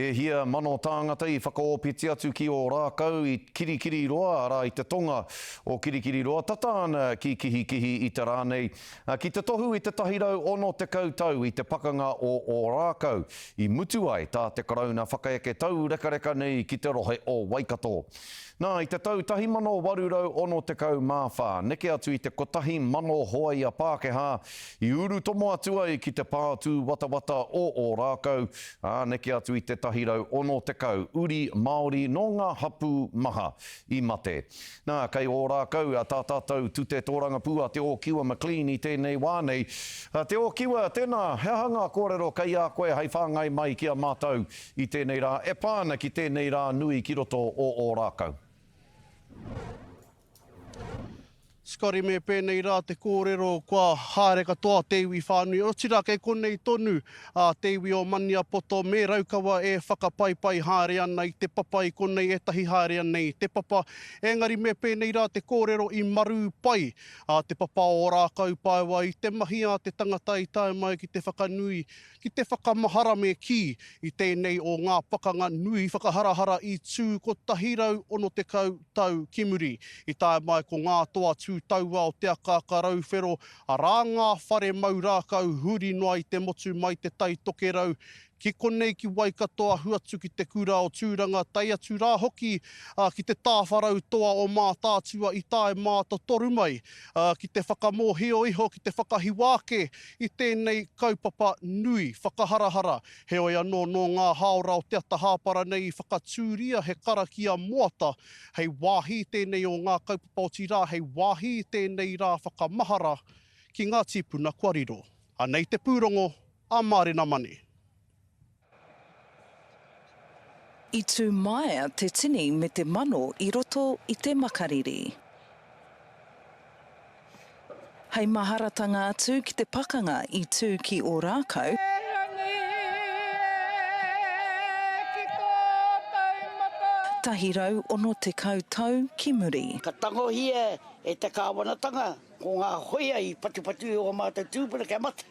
E hia mano tāngata I whakaopiti atu ki o rākau I kirikiri roa, ara I te tonga o kirikiri roa. Tataana ki kihi I te rānei. Ki te tohu I te tahirau ono te kautau I te pakanga o rākau. I mutu ai tā te karauna whakaeke tau rekareka nei ki te rohe o Waikato. Nā, I te tau 1840 neke atu I te kotahi mano hoaia Pākehā, I uru tomo atu ai ki te pātū watawata o rākau, neke atu I te tahirau ono te kau, uri Māori no ngā hapu maha I mate. Nā, kei o rākau, tā tātou tu te tōranga pua te o kiwa McLean I tēnei wānei. Te o kiwa, tēnā, he hanga kōrero kei a koe hei whāngai mai ki a mātou I tēnei rā, e pāna ki tēnei rā nui ki roto o rākau. Skari me pēnei rā te kōrero kua haere katoa te iwi whānui. O tira kei konei tonu te iwi o Mania Poto me raukawa e whakapaipai haere ana I te papa I konei e tahi haere ana I te papa. Engari me pēnei rā te kōrero I maru pai te papa o rākau paiwa I te mahi a te tangata I tae mai ki te whakanui, ki te whakamahara me ki I tēnei o ngā pakanga nui whakaharahara I tū ko tahirau ono te kau tau kimuri I tae mai ko ngā toa tū taua o te akaka rauwhero, a rā ngā whare mau rākau huri noa I te motu mai te tai toke rau. Ki konei ki Waikato huatu ki te kura o tūranga, tai atu rā hoki ki te tāwharau toa o mā tātua I tae māta toru mai, ki te whakamōhio iho, ki te whakahiwāke I tēnei kaupapa nui, whakaharahara. He oi anō no ngā haora o te ata hāpara nei whakatūria he karakia moata, hei wāhi tēnei o ngā kaupapa o tirā, hei wāhi tēnei rā whakamahara ki ngā tipuna Kwariro. Anei te pūrongo, a Mārena Mani. I tū maia te tini me te mano I roto I te makariri. Hei maharatanga atu ki te pakanga I tū ki o rākau. Tahirau ono te kautau ki muri. Ka tango hia e te kāwanatanga, ko ngā hoia I patupatu o mātou tūpuna kia mate.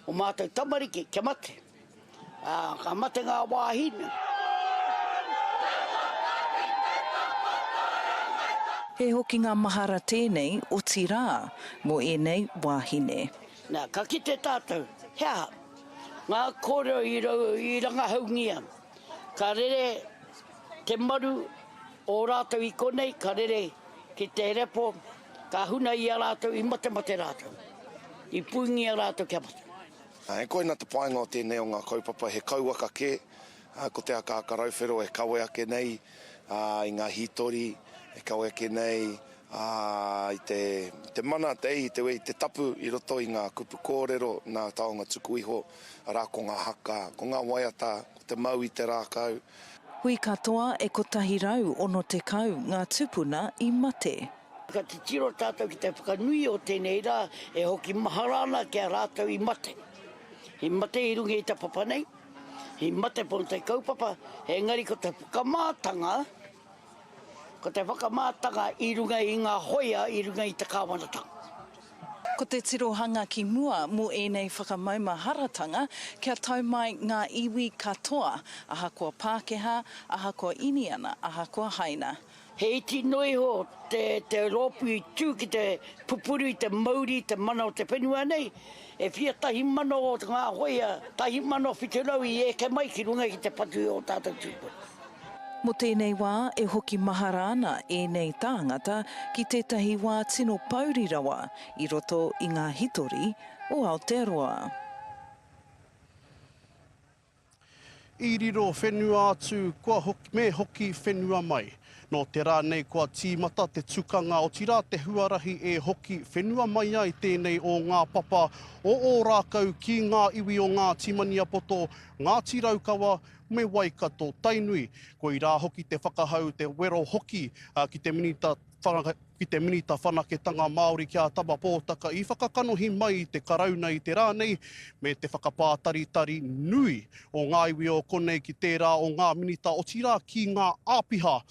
O mātou tamariki kia mate. Ka mate ngā wāhina. He hoki ngā mahara tēnei o tirā mo enei wāhine. Nā, ka kite tātou, hea, ngā kōrero I ranga haungia. Ka rere te maru o rātou I konei, ka rere ki te repo, ka huna I a rātou I mate rātou. I puingi a rātou kia mate. E koe nā te paenga o tēnei o ngā kaupapa he kauaka ke, ko te akaka rauwhero e kawe ake nei, I ngā hitori, e kawe ake nei, I te mana te te tapu I roto I ngā kupu kōrero, nā taonga tuku iho, rā ko ngā haka, ko ngā waiata, ko te mau I te rākau. Hui katoa e ko tahirau ono te kau ngā tupuna I mate. Ka te tiro tātou ki te whakanui o tēnei rā, e hoki maharana kia rātou I mate. I mate I rungi I te papa nei, I mate pono te kaupapa, engari ko te whakamātanga, ko te whakamātanga I runga I ngā hoia, I runga I te kāwanatanga. Ko te tirohanga ki mua mo enei whakamauma-haratanga, kia tau mai ngā iwi katoa, ahakoa Pākehā, ahakoa Iniana, ahakoa Haina. He iti noi ho te rōpu I tū ki te pupuru I te mauri, te mana o te whenua nei, e whia tahi mano o ngā hoia, tahi mano whiturau I eke mai ki runga ki te patu o tātou tūpuna. Mo tēnei wā e hoki mahara ana enei tāngata ki tētahi wā tino paurirawa I roto I ngā hitori o Aotearoa. I riro whenua atu kua me hoki whenua mai. No te rā nei kua tīmata te tukanga o tira te huarahi e hoki whenua mai ai tēnei o ngā papa o rākau ki ngā iwi o ngā Mania Poto, ngā tiraukawa me Waikato tainui. Ko I rā hoki te whakahau te wero hoki ki te minita whanaketanga Māori kia tama pōtaka I whakakanohi mai I te karauna I te rānei me te whakapātaritari nui o ngā iwi o konei ki tērā o ngā minita o tira ki ngā āpiha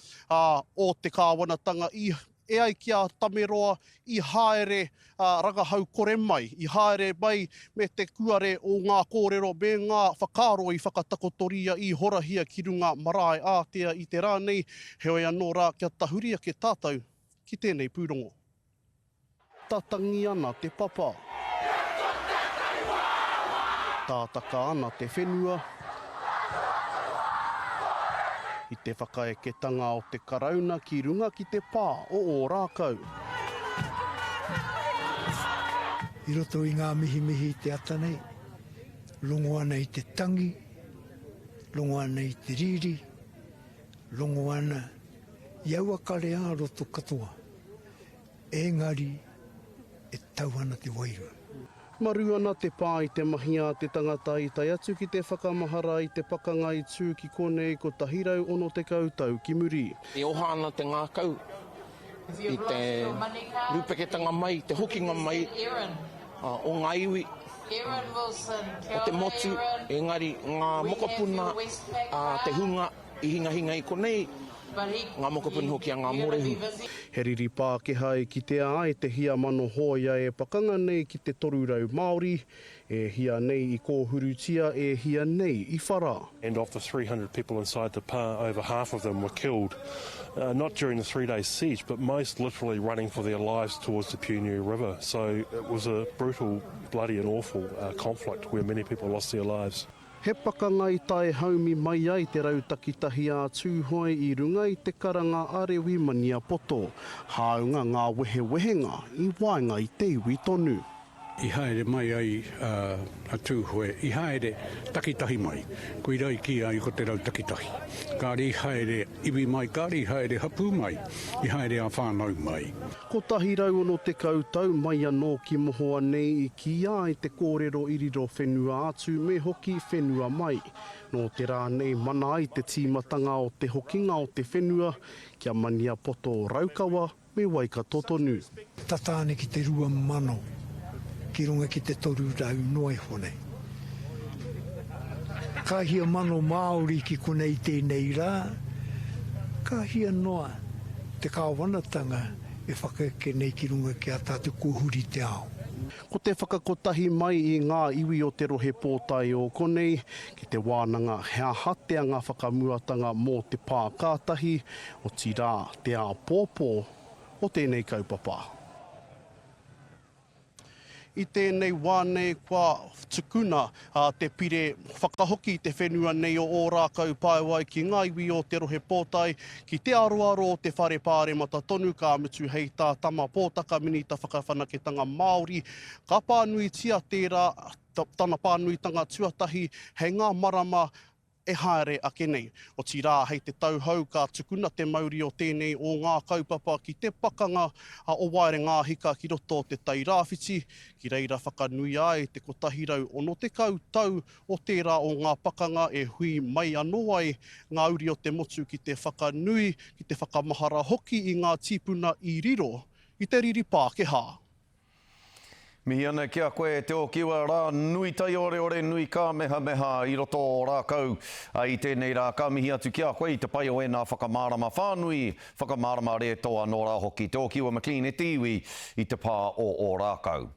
o te kāwanatanga I e ai ki a Tameroa i haere rangahau kore mai, i haere mai me te kuare o ngā kōrero me ngā whakaro i whakatakotoria i horahia ki runga marae ātea i te rānei, heoi anō rā kia tahuria ke tātou ki tēnei pūrongo. Tatangi ana te papa. Tātaka ana te whenua. I te whakaeketanga o te karauna ki runga ki te pā o rākau. I roto i ngā mihi te ata nei, longo ana i te tangi, longo ana i te riri, longo ana i aua kare a roto katoa. Engari e tau ana te wairua. Maru ana te pā i te mahi a te tangata i tai atu ki te whakamahara i te pakanga i tū ki konei ko tahirau ono te kautau ki muri. E oha ana te ngākau i te rupeketanga mai, te hokinga mai o ngā iwi, o te motu, engari ngā mokopuna, te hunga i hinga i konei, ngā mokopuna hoki a ngā morehu. He riri Pākehā e ki te ai te hia mano hoia e pakanga nei ki te torurau Māori, e hia nei i kōhurutia, e hia nei i whara. And of the 300 people inside the pā, over half of them were killed, not during the 3-day siege, but most literally running for their lives towards the Puniu River. So it was a brutal, bloody and awful conflict where many people lost their lives. He pakanga i tae haumi mai ai te rautakitahi a tūhoi i runga i te karanga arewi mania poto. Haunga ngā wehewehenga i wainga i te iwi tonu. I haere mai ai a tūhoe, i haere takitahi mai. Kui rai ki ai ko te rau takitahi. Kāri haere iwi mai, kāri haere hapu mai, i haere a whānau mai. Ko tahi rau ono te kautau mai anō ki mohoa nei i ki ai te kōrero iriro whenua atu me hoki whenua mai. Nō te rānei mana ai te tīmatanga o te hokinga o te whenua, kia mania poto raukawa me Waikato tonu. Tatāne ki te rua mano, ki runga ki te toru rau noe hone. Ka hia mano Māori ki konei tēnei rā, ka hia noa te kāwanatanga e whakake nei ki runga ki a tātou kōhuri te ao. Ko te whakakotahi mai i ngā iwi o te rohe pōtai o konei, ki te wānanga hea hatea ngā whakamuatanga mō te pā kātahi, o tirā te ā pōpō o tēnei kaupapa. I tēnei wānei kua tukuna te pire whakahoki te whenua nei o rākau paewai ki ngā iwi o te rohe pōtai, ki te aroaro o te whare pāremata tonu ka mutu hei tā tama pōtaka minita whakawhanaketanga Māori, ka pānui tia tērā, tana pānuitanga tuatahi, hei ngā marama e haere ake nei. O tirā hei te tauhau ka tukuna te mauri o tēnei o ngā kaupapa ki te pakanga o waere ngā hika ki roto o te tairāwhiti, ki reira whakanui ai te kotahirau ono te kautau o tērā o ngā pakanga e hui mai anō ai ngā uri o te motu ki te whakanui, ki te whakamahara hoki i ngā tipuna i riro, i te riri Pākehā. Mihi ana kia koe te o kiwa rā nui tai ore nui ka meha i roto o rākau i tēnei rā ka mihi atu kia koe i te pai o e nā whakamārama whānui, whakamārama re toa nō rā hoki te o kiwa McLean e tiwi i te pā o rākau.